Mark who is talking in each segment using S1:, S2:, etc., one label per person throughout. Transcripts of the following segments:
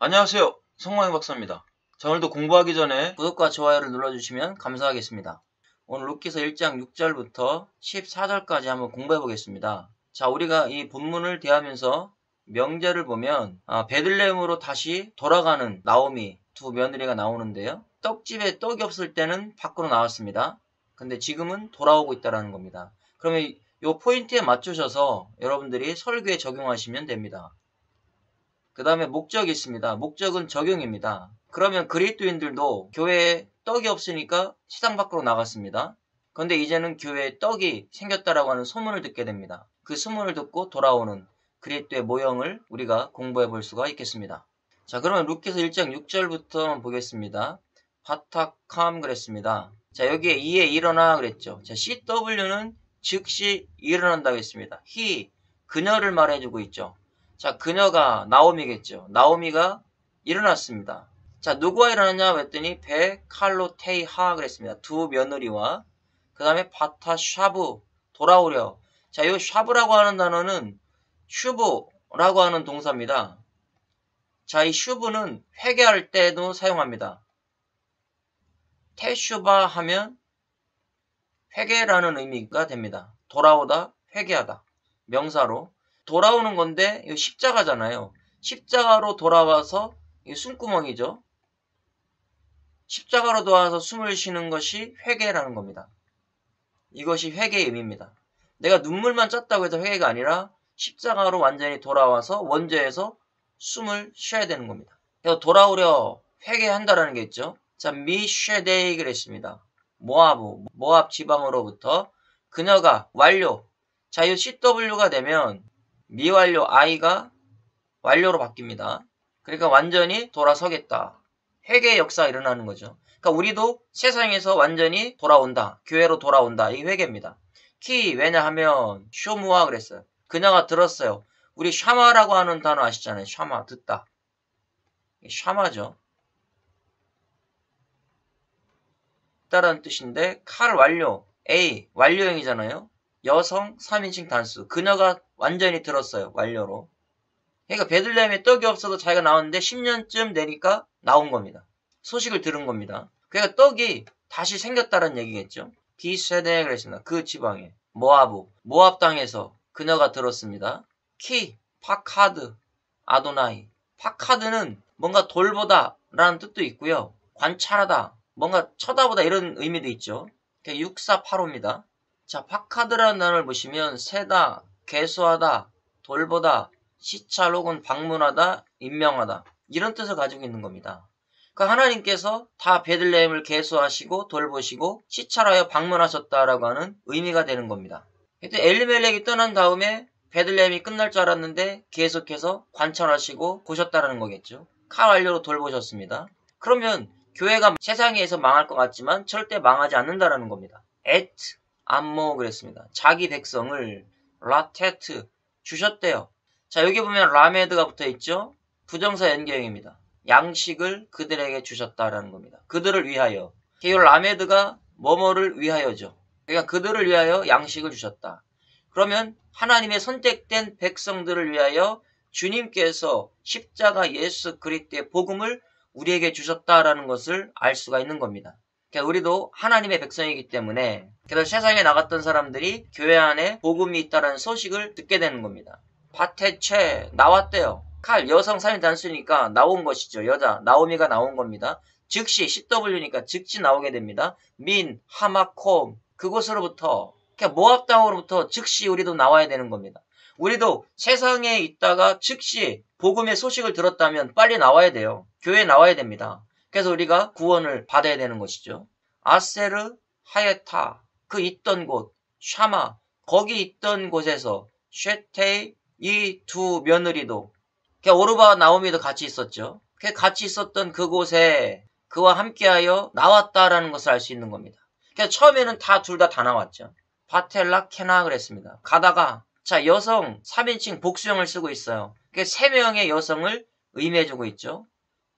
S1: 안녕하세요. 성광희 박사입니다. 자, 오늘도 공부하기 전에 구독과 좋아요를 눌러주시면 감사하겠습니다. 오늘 룻기서 1장 6절부터 14절까지 한번 공부해 보겠습니다. 자, 우리가 이 본문을 대하면서 명제를 보면 베들레헴으로 다시 돌아가는 나오미 두 며느리가 나오는데요. 떡집에 떡이 없을 때는 밖으로 나왔습니다. 근데 지금은 돌아오고 있다는 겁니다. 그러면 이 포인트에 맞추셔서 여러분들이 설교에 적용하시면 됩니다. 그 다음에 목적이 있습니다. 목적은 적용입니다. 그러면 그리스도인들도 교회에 떡이 없으니까 시장 밖으로 나갔습니다. 그런데 이제는 교회에 떡이 생겼다라고 하는 소문을 듣게 됩니다. 그 소문을 듣고 돌아오는 그리스도의 모형을 우리가 공부해 볼 수가 있겠습니다. 자, 그러면 룻기서 1장 6절부터 보겠습니다. 바타캄 그랬습니다. 자, 여기에 이에 일어나 그랬죠. 자, CW는 즉시 일어난다고 했습니다. he, 그녀를 말해주고 있죠. 자, 그녀가 나오미겠죠. 나오미가 일어났습니다. 자, 누구와 일어났냐 했더니 베칼로테이하 그랬습니다. 두 며느리와 그 다음에 바타샤브 돌아오려. 자, 이 샤브라고 하는 단어는 슈브라고 하는 동사입니다. 자, 이 슈브는 회개할 때도 사용합니다. 테슈바 하면 회개라는 의미가 됩니다. 돌아오다, 회개하다. 명사로. 돌아오는 건데 이 십자가잖아요. 십자가로 돌아와서 이 숨구멍이죠. 십자가로 돌아와서 숨을 쉬는 것이 회개라는 겁니다. 이것이 회개의 의미입니다. 내가 눈물만 짰다고 해서 회개가 아니라 십자가로 완전히 돌아와서 원죄에서 숨을 쉬어야 되는 겁니다. 그래서 돌아오려 회개한다라는 게 있죠. 자, 미쉐데이 그랬습니다. 모압 지방으로부터 그녀가 완료. 자, 이 CW가 되면 미완료 I가 완료로 바뀝니다. 그러니까 완전히 돌아서겠다. 회개의 역사가 일어나는 거죠. 그러니까 우리도 세상에서 완전히 돌아온다. 교회로 돌아온다. 이게 회개입니다. 왜냐하면 쇼무아 그랬어요. 그녀가 들었어요. 우리 샤마라고 하는 단어 아시잖아요. 샤마, 듣다. 샤마죠. 듣다라는 뜻인데 칼 완료, A, 완료형이잖아요. 여성 3인칭 단수. 그녀가 완전히 들었어요. 완료로. 그러니까 베들레헴에 떡이 없어도 자기가 나왔는데 10년쯤 되니까 나온 겁니다. 소식을 들은 겁니다. 그러니까 떡이 다시 생겼다는 얘기겠죠. 비세데 그랬습니다. 그 지방에. 모압 땅에서 그녀가 들었습니다. 파카드, 아도나이. 파카드는 뭔가 돌보다 라는 뜻도 있고요. 관찰하다, 뭔가 쳐다보다 이런 의미도 있죠. 6485입니다. 자, 파카드라는 단어를 보시면 세다, 개수하다, 돌보다, 시찰 혹은 방문하다, 임명하다 이런 뜻을 가지고 있는 겁니다. 그러니까 하나님께서 다 베들레헴을 개수하시고 돌보시고 시찰하여 방문하셨다라고 하는 의미가 되는 겁니다. 그때 엘리멜렉이 떠난 다음에 베들레헴이 끝날 줄 알았는데 계속해서 관찰하시고 보셨다라는 거겠죠. 칼 완료로 돌보셨습니다. 그러면 교회가 세상에서 망할 것 같지만 절대 망하지 않는다라는 겁니다. 암모 그랬습니다. 자기 백성을 라테트 주셨대요. 자, 여기 보면 라메드가 붙어있죠. 부정사 연계형입니다. 양식을 그들에게 주셨다라는 겁니다. 그들을 위하여. 이 라메드가 뭐뭐를 위하여죠. 그러니까 그들을 위하여 양식을 주셨다. 그러면 하나님의 선택된 백성들을 위하여 주님께서 십자가 예수 그리스도의 복음을 우리에게 주셨다라는 것을 알 수가 있는 겁니다. 그러니까 우리도 하나님의 백성이기 때문에 그래서 세상에 나갔던 사람들이 교회 안에 복음이 있다는 소식을 듣게 되는 겁니다. 바테체 나왔대요. 칼 여성 3인 단수니까 나온 것이죠. 여자 나오미가 나온 겁니다. 즉시 CW니까 즉시 나오게 됩니다. 하마콤 그곳으로부터 그러니까 모압 땅으로부터 즉시 우리도 나와야 되는 겁니다. 우리도 세상에 있다가 즉시 복음의 소식을 들었다면 빨리 나와야 돼요. 교회에 나와야 됩니다. 그래서 우리가 구원을 받아야 되는 것이죠. 아세르, 하예타, 그 있던 곳, 샤마, 거기 있던 곳에서 쉐테이, 이 두 며느리도 오르바와 나오미도 같이 있었죠. 같이 있었던 그곳에 그와 함께하여 나왔다라는 것을 알 수 있는 겁니다. 처음에는 둘 다 나왔죠. 바텔라 케나 그랬습니다. 가다가 자 여성 3인칭 복수형을 쓰고 있어요. 3명의 여성을 의미해주고 있죠.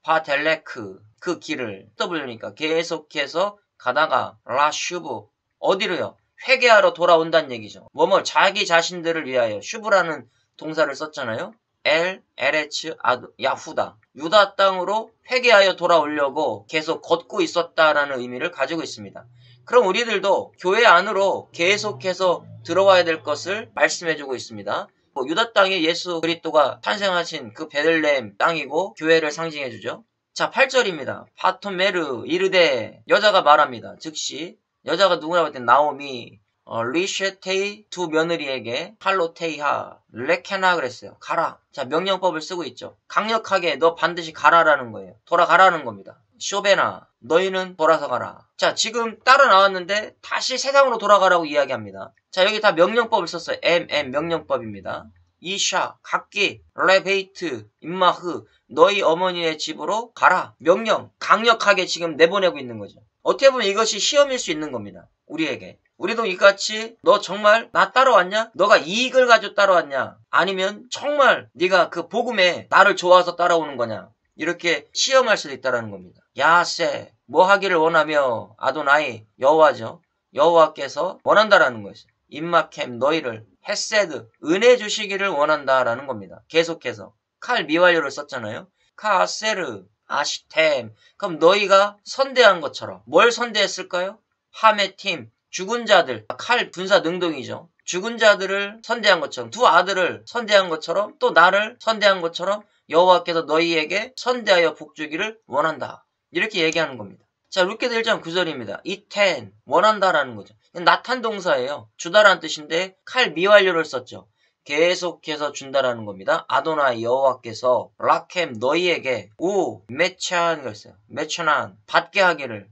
S1: 바텔레크 그 길을 W니까 계속해서 가다가 라슈브 어디로요? 회개하러 돌아온다는 얘기죠. 자기 자신들을 위하여 슈브라는 동사를 썼잖아요. 엘 에레츠 야후다. 유다 땅으로 회개하여 돌아오려고 계속 걷고 있었다라는 의미를 가지고 있습니다. 그럼 우리들도 교회 안으로 계속해서 들어와야 될 것을 말씀해주고 있습니다. 유다 땅에 예수 그리스도가 탄생하신 그 베들레헴 땅이고 교회를 상징해주죠. 자, 8절입니다. 바토메르 이르되 여자가 말합니다. 즉시 여자가 누구라고 했더니 나오미 리셰테이 두 며느리에게 할로테이하 레케나 그랬어요. 가라. 자, 명령법을 쓰고 있죠. 강력하게 너 반드시 가라라는 거예요. 돌아가라는 겁니다. 쇼베나 너희는 돌아서 가라. 자, 지금 따로 나왔는데 다시 세상으로 돌아가라고 이야기합니다. 자, 여기 다 명령법을 썼어요. 명령법입니다. 이샤 각기 레베이트 임마흐 너희 어머니의 집으로 가라. 명령 강력하게 지금 내보내고 있는 거죠. 어떻게 보면 이것이 시험일 수 있는 겁니다. 우리에게. 우리도 이같이 너 정말 나 따라왔냐? 너가 이익을 가지고 따라왔냐? 아니면 정말 네가 그 복음에 나를 좋아서 따라오는 거냐? 이렇게 시험할 수도 있다는 겁니다. 야세 뭐 하기를 원하며 아도나이 여호와죠. 여호와께서 원한다라는 것이죠. 임마캠 너희를 헤세드 은혜 주시기를 원한다라는 겁니다. 계속해서 칼 미완료를 썼잖아요. 카세르 아시템 그럼 너희가 선대한 것처럼 뭘 선대했을까요? 하메팀 죽은 자들 칼 분사 능동이죠. 죽은 자들을 선대한 것처럼 두 아들을 선대한 것처럼 또 나를 선대한 것처럼 여호와께서 너희에게 선대하여 복주기를 원한다. 이렇게 얘기하는 겁니다. 자, 룻게도 1장 9절입니다. 이텐 원한다라는 거죠. 나탄 동사예요. 주다라는 뜻인데 칼 미완료를 썼죠. 계속해서 준다라는 겁니다. 아도나이 여호와께서 라켐 너희에게 오 메찬 그랬어요. 메찬한 받게 하기를.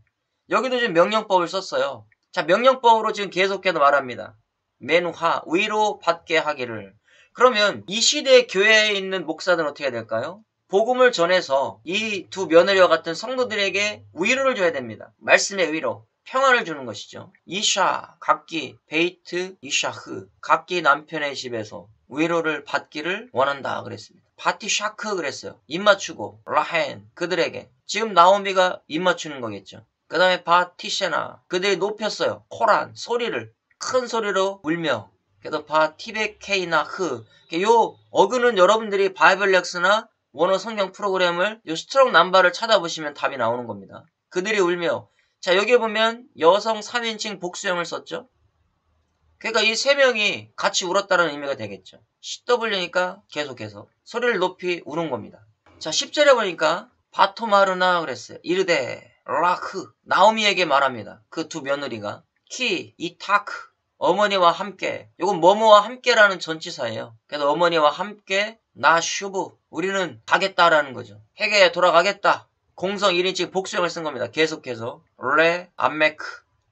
S1: 여기도 지금 명령법을 썼어요. 자, 명령법으로 지금 계속해서 말합니다. 메누하 위로 받게 하기를. 그러면 이 시대의 교회에 있는 목사들은 어떻게 해야 될까요? 복음을 전해서 이 두 며느리와 같은 성도들에게 위로를 줘야 됩니다. 말씀의 위로, 평안을 주는 것이죠. 이샤, 각기, 베이트, 이샤흐, 각기 남편의 집에서 위로를 받기를 원한다 그랬습니다. 바티샤크 그랬어요. 입맞추고, 라헨, 그들에게. 지금 나오미가 입맞추는 거겠죠. 그 다음에 바티셰나, 그들이 높였어요. 코란, 소리를, 큰 소리로 울며. 그래서 바티베케이나 흐. 요 어근은 여러분들이 바이블렉스나 원어 성경 프로그램을 요 스트롱 남바를 찾아보시면 답이 나오는 겁니다. 그들이 울며. 자, 여기 보면 여성 3인칭 복수형을 썼죠. 그러니까 이 세 명이 같이 울었다는 의미가 되겠죠. CW니까 계속해서 소리를 높이 우는 겁니다. 자, 10절에 보니까 바토마르나 그랬어요. 이르데 라크 나오미에게 말합니다. 그 두 며느리가 키 이타크 어머니와 함께 이건 뭐뭐와 함께라는 전치사예요. 그래서 어머니와 함께 나 슈브 우리는 가겠다라는 거죠. 회개에 돌아가겠다. 공성 1인칭 복수형을 쓴 겁니다. 계속해서 레 암메크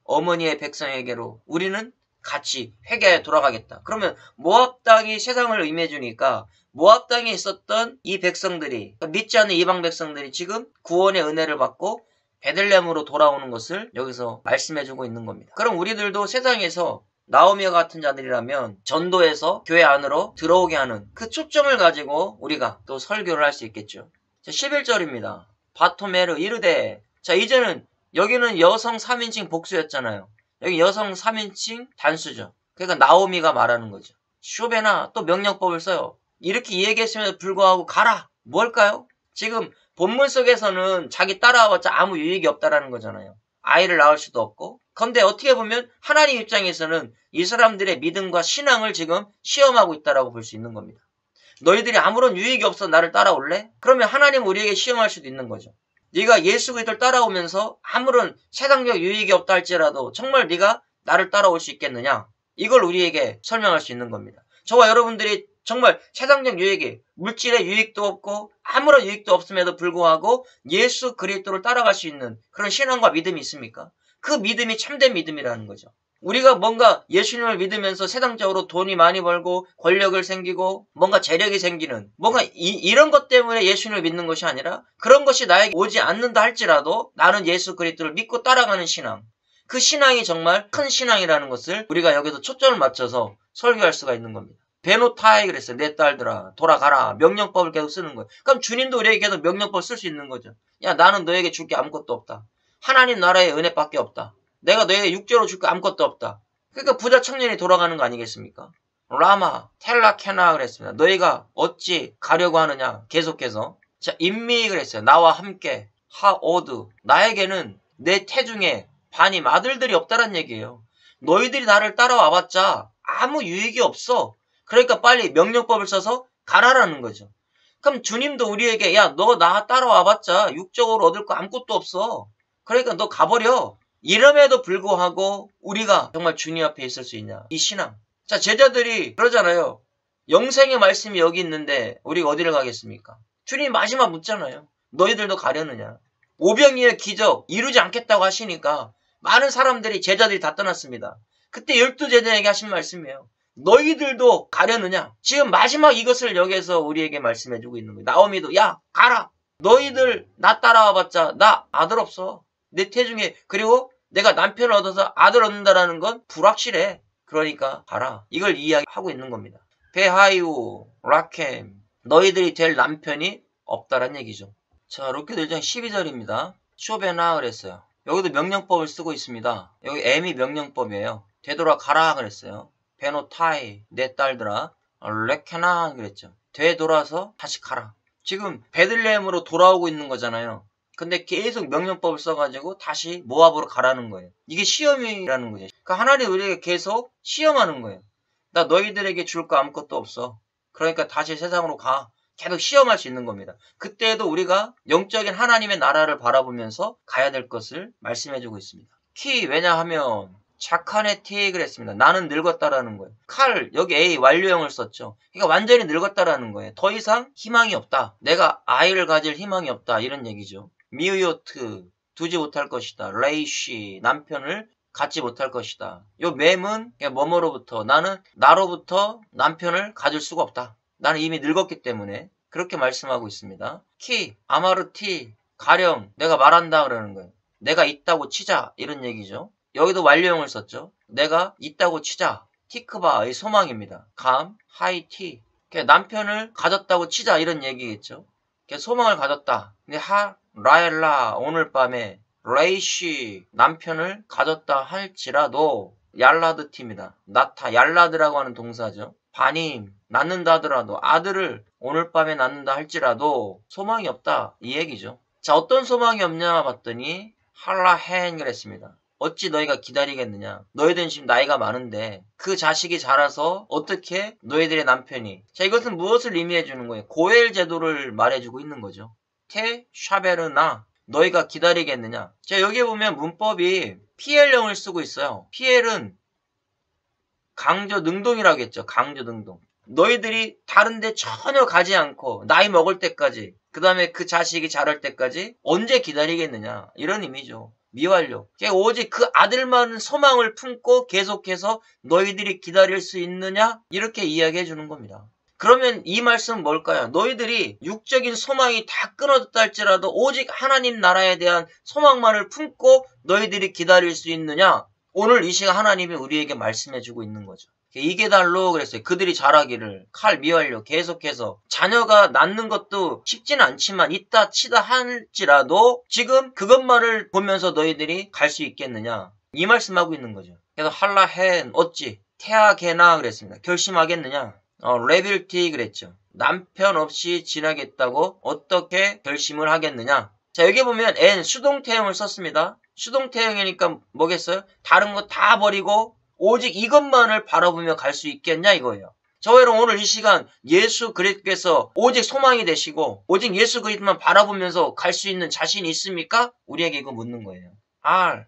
S1: 어머니의 백성에게로 우리는 같이 회개에 돌아가겠다. 그러면 모압 땅이 세상을 의미해 주니까 모압 땅에 있었던 이 백성들이 믿지 않는 이방 백성들이 지금 구원의 은혜를 받고 베들레헴으로 돌아오는 것을 여기서 말씀해주고 있는 겁니다. 그럼 우리들도 세상에서 나오미와 같은 자들이라면 전도해서 교회 안으로 들어오게 하는 그 초점을 가지고 우리가 또 설교를 할 수 있겠죠. 자, 11절입니다. 바토메르 이르되. 자, 이제는 여기는 여성 3인칭 복수였잖아요. 여기 여성 3인칭 단수죠. 그러니까 나오미가 말하는 거죠. 쇼베나 또 명령법을 써요. 이렇게 얘기했음에도 불구하고 가라. 뭘까요? 지금 본문 속에서는 자기 따라와봤자 아무 유익이 없다라는 거잖아요. 아이를 낳을 수도 없고. 그런데 어떻게 보면 하나님 입장에서는 이 사람들의 믿음과 신앙을 지금 시험하고 있다라고 볼 수 있는 겁니다. 너희들이 아무런 유익이 없어 나를 따라올래? 그러면 하나님 우리에게 시험할 수도 있는 거죠. 네가 예수 그리스도를 따라오면서 아무런 세상적 유익이 없다 할지라도 정말 네가 나를 따라올 수 있겠느냐? 이걸 우리에게 설명할 수 있는 겁니다. 저와 여러분들이 정말 세상적 유익이 물질의 유익도 없고 아무런 유익도 없음에도 불구하고 예수 그리스도를 따라갈 수 있는 그런 신앙과 믿음이 있습니까? 그 믿음이 참된 믿음이라는 거죠. 우리가 뭔가 예수님을 믿으면서 세상적으로 돈이 많이 벌고 권력을 생기고 뭔가 재력이 생기는 뭔가 이런 것 때문에 예수님을 믿는 것이 아니라 그런 것이 나에게 오지 않는다 할지라도 나는 예수 그리스도를 믿고 따라가는 신앙. 그 신앙이 정말 큰 신앙이라는 것을 우리가 여기서 초점을 맞춰서 설교할 수가 있는 겁니다. 베노타이 그랬어요. 내 딸들아 돌아가라. 명령법을 계속 쓰는 거예요. 그럼 주님도 우리에게 계속 명령법을 쓸 수 있는 거죠. 야 나는 너에게 줄 게 아무것도 없다. 하나님 나라의 은혜밖에 없다. 내가 너에게 육조로 줄 거 아무것도 없다. 그러니까 부자 청년이 돌아가는 거 아니겠습니까? 라마 텔라케나 그랬습니다. 너희가 어찌 가려고 하느냐. 계속해서 자 인미 그랬어요. 나와 함께 하오드 나에게는 내 태중에 반임 아들들이 없다란 얘기예요. 너희들이 나를 따라와봤자 아무 유익이 없어. 그러니까 빨리 명령법을 써서 가라라는 거죠. 그럼 주님도 우리에게 야 너 나 따라와봤자 육적으로 얻을 거 아무것도 없어. 그러니까 너 가버려. 이름에도 불구하고 우리가 정말 주님 앞에 있을 수 있냐. 이 신앙. 자 제자들이 그러잖아요. 영생의 말씀이 여기 있는데 우리가 어디를 가겠습니까? 주님 마지막 묻잖아요. 너희들도 가려느냐. 오병이의 기적 이루지 않겠다고 하시니까 많은 사람들이 제자들이 다 떠났습니다. 그때 12제자에게 하신 말씀이에요. 너희들도 가려느냐. 지금 마지막 이것을 여기서 우리에게 말씀해주고 있는 거예요. 나오미도 야 가라. 너희들 나 따라와봤자 나 아들 없어. 내 태중에 그리고 내가 남편을 얻어서 아들 얻는다라는 건 불확실해. 그러니까 가라. 이걸 이야기하고 있는 겁니다. 베하이우 라켐 너희들이 될 남편이 없다란 얘기죠. 자 룻기도 1장 12절입니다. 쇼베나 그랬어요. 여기도 명령법을 쓰고 있습니다. 여기 M이 명령법이에요. 되돌아가라 그랬어요. 베노타이 내 딸들아 레케나 그랬죠. 되돌아서 다시 가라. 지금 베들레헴으로 돌아오고 있는 거잖아요. 근데 계속 명령법을 써가지고 다시 모압으로 가라는 거예요. 이게 시험이라는 거죠. 그러니까 하나님 우리에게 계속 시험하는 거예요. 나 너희들에게 줄 거 아무것도 없어. 그러니까 다시 세상으로 가. 계속 시험할 수 있는 겁니다. 그때에도 우리가 영적인 하나님의 나라를 바라보면서 가야 될 것을 말씀해주고 있습니다. 키 왜냐하면 착한 애 T 그랬습니다. 나는 늙었다라는 거예요. 칼 여기 A 완료형을 썼죠. 그러니까 완전히 늙었다라는 거예요. 더 이상 희망이 없다. 내가 아이를 가질 희망이 없다. 이런 얘기죠. 미우요트 두지 못할 것이다. 레이쉬 남편을 갖지 못할 것이다. 요 맴은 뭐뭐로부터 나는 나로부터 남편을 가질 수가 없다. 나는 이미 늙었기 때문에 그렇게 말씀하고 있습니다. 키 아마르티 가령 내가 말한다 그러는 거예요. 내가 있다고 치자 이런 얘기죠. 여기도 완료형을 썼죠. 내가 있다고 치자. 티크바의 소망입니다. 감 하이티 남편을 가졌다고 치자 이런 얘기겠죠. 소망을 가졌다. 근데 라엘라 오늘 밤에 레이쉬 남편을 가졌다 할지라도 얄라드티입니다. 나타 얄라드라고 하는 동사죠. 바님 낳는다 하더라도 아들을 오늘 밤에 낳는다 할지라도 소망이 없다 이 얘기죠. 자 어떤 소망이 없냐 봤더니 할라헨 그랬습니다. 어찌 너희가 기다리겠느냐. 너희들은 지금 나이가 많은데 그 자식이 자라서 어떻게 너희들의 남편이 자 이것은 무엇을 의미해 주는 거예요. 고엘 제도를 말해주고 있는 거죠. 테 샤베르나 너희가 기다리겠느냐. 자 여기 보면 문법이 PL형을 쓰고 있어요. PL은 강조 능동이라고 했죠. 강조 능동. 너희들이 다른데 전혀 가지 않고 나이 먹을 때까지 그 다음에 그 자식이 자랄 때까지 언제 기다리겠느냐 이런 의미죠. 미완료. 오직 그 아들만 소망을 품고 계속해서 너희들이 기다릴 수 있느냐 이렇게 이야기해 주는 겁니다. 그러면 이 말씀은 뭘까요? 너희들이 육적인 소망이 다 끊어졌다 할지라도 오직 하나님 나라에 대한 소망만을 품고 너희들이 기다릴 수 있느냐? 오늘 이 시간 하나님이 우리에게 말씀해주고 있는 거죠. 이게 달로 그랬어요. 그들이 자라기를 칼 미완료 계속해서 자녀가 낳는 것도 쉽지는 않지만 있다 치다 할지라도 지금 그것만을 보면서 너희들이 갈 수 있겠느냐? 이 말씀하고 있는 거죠. 그래서 할라헨 어찌 태하게나 그랬습니다. 결심하겠느냐? 레빌티 그랬죠. 남편 없이 지나겠다고 어떻게 결심을 하겠느냐? 자 여기 보면 N 수동태형을 썼습니다. 수동태형이니까 뭐겠어요? 다른 거 다 버리고 오직 이것만을 바라보며 갈 수 있겠냐 이거예요. 저 여러분 오늘 이 시간 예수 그리스도께서 오직 소망이 되시고 오직 예수 그리스도만 바라보면서 갈 수 있는 자신이 있습니까? 우리에게 이거 묻는 거예요.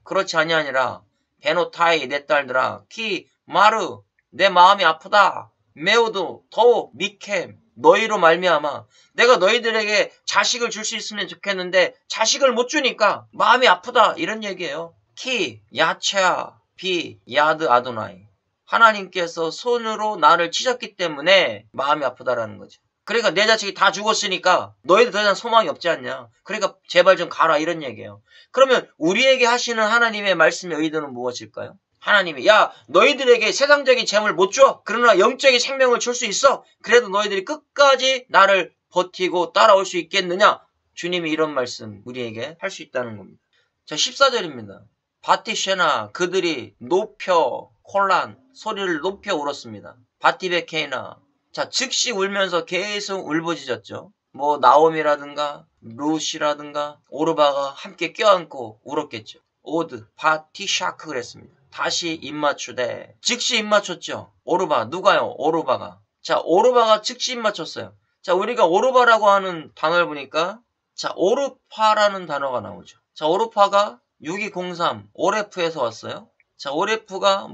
S1: 그렇지 아니라 베노타이 내 딸들아 키 마르 내 마음이 아프다. 매우도 더 미캠 너희로 말미암아 내가 너희들에게 자식을 줄 수 있으면 좋겠는데 자식을 못 주니까 마음이 아프다 이런 얘기예요. 키 야채아 비 야드 아도나이 하나님께서 손으로 나를 치셨기 때문에 마음이 아프다라는 거죠. 그러니까 내 자식이 다 죽었으니까 너희들 더 이상 소망이 없지 않냐. 그러니까 제발 좀 가라 이런 얘기예요. 그러면 우리에게 하시는 하나님의 말씀의 의도는 무엇일까요? 하나님이 야 너희들에게 세상적인 재물 못 줘. 그러나 영적인 생명을 줄 수 있어. 그래도 너희들이 끝까지 나를 버티고 따라올 수 있겠느냐. 주님이 이런 말씀 우리에게 할 수 있다는 겁니다. 자 14절입니다. 바티쉐나 그들이 높여 콜란 소리를 높여 울었습니다. 바티베케이나. 자, 즉시 울면서 계속 울부짖었죠. 뭐 나옴이라든가 루시라든가 오르바가 함께 껴안고 울었겠죠. 오드, 바티, 샤크 그랬습니다. 다시 입맞추되 즉시 입맞췄죠. 오르바, 누가요? 오르바가. 자, 오르바가 즉시 입맞췄어요. 자, 우리가 오르바라고 하는 단어를 보니까 자, 오르파라는 단어가 나오죠. 자, 오르파가 6203 오레프에서 왔어요. 자, 오레프가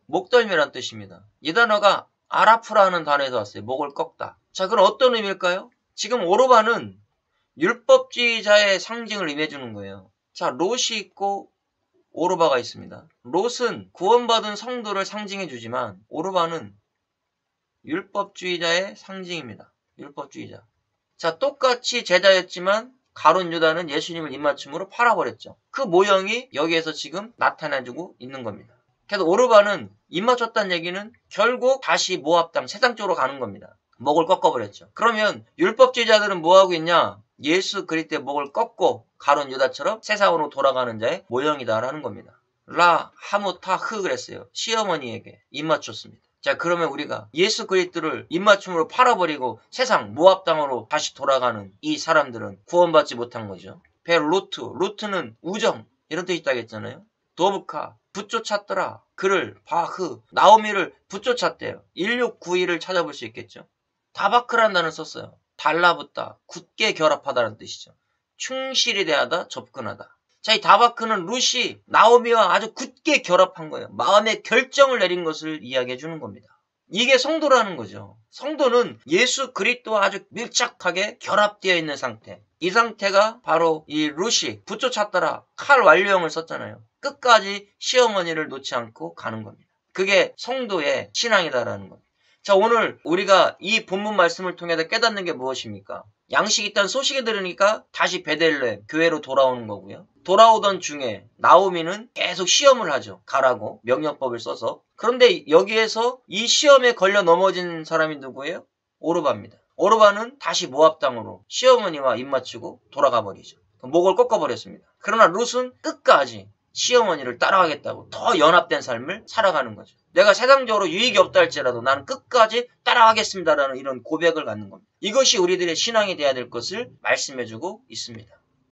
S1: 목덜미란 뜻입니다. 이 단어가 아라프라는 단어에서 왔어요. 목을 꺾다. 자, 그럼 어떤 의미일까요? 지금 오르바는 율법주의자의 상징을 의미해주는 거예요. 자, 롯이 있고 오르바가 있습니다. 롯은 구원받은 성도를 상징해주지만 오르바는 율법주의자의 상징입니다. 율법주의자. 자, 똑같이 제자였지만 가룟 유다는 예수님을 입맞춤으로 팔아버렸죠. 그 모형이 여기에서 지금 나타나주고 있는 겁니다. 그래서 오르바는 입맞췄다는 얘기는 결국 다시 모압 땅, 세상 쪽으로 가는 겁니다. 목을 꺾어버렸죠. 그러면 율법주의자들은 뭐하고 있냐? 예수 그리스도의 목을 꺾고 가룟 유다처럼 세상으로 돌아가는 자의 모형이다라는 겁니다. 라 하무타흐 그랬어요. 시어머니에게 입맞췄습니다. 자, 그러면 우리가 예수 그리스도를 입맞춤으로 팔아버리고 세상 모압 땅으로 다시 돌아가는 이 사람들은 구원받지 못한 거죠. 루트는 우정 이런 뜻이 있다고 했잖아요. 도브카 붙쫓았더라. 그를 바흐 나오미를 붙쫓았대요. 1692를 찾아볼 수 있겠죠. 다바크라는 단어를 썼어요. 달라붙다, 굳게 결합하다는 뜻이죠. 충실히 대하다, 접근하다. 자, 이 다바크는 룻이 나오미와 아주 굳게 결합한 거예요. 마음의 결정을 내린 것을 이야기해 주는 겁니다. 이게 성도라는 거죠. 성도는 예수 그리스도와 아주 밀착하게 결합되어 있는 상태. 이 상태가 바로 이 룻이 붙쫓았더라. 칼 완료형을 썼잖아요. 끝까지 시어머니를 놓지 않고 가는 겁니다. 그게 성도의 신앙이다라는 겁니다. 자, 오늘 우리가 이 본문 말씀을 통해서 깨닫는 게 무엇입니까? 양식이 있다는 소식이 들으니까 다시 베들레헴 교회로 돌아오는 거고요. 돌아오던 중에 나오미는 계속 시험을 하죠. 가라고 명령법을 써서. 그런데 여기에서 이 시험에 걸려 넘어진 사람이 누구예요? 오르바입니다. 오르바는 다시 모압 땅으로 시어머니와 입맞추고 돌아가 버리죠. 목을 꺾어버렸습니다. 그러나 룻은 끝까지 시어머니를 따라가겠다고 더 연합된 삶을 살아가는 거죠. 내가 세상적으로 유익이 없다 할지라도 나는 끝까지 따라가겠습니다라는 이런 고백을 갖는 겁니다. 이것이 우리들의 신앙이 되어야 될 것을 말씀해주고 있습니다.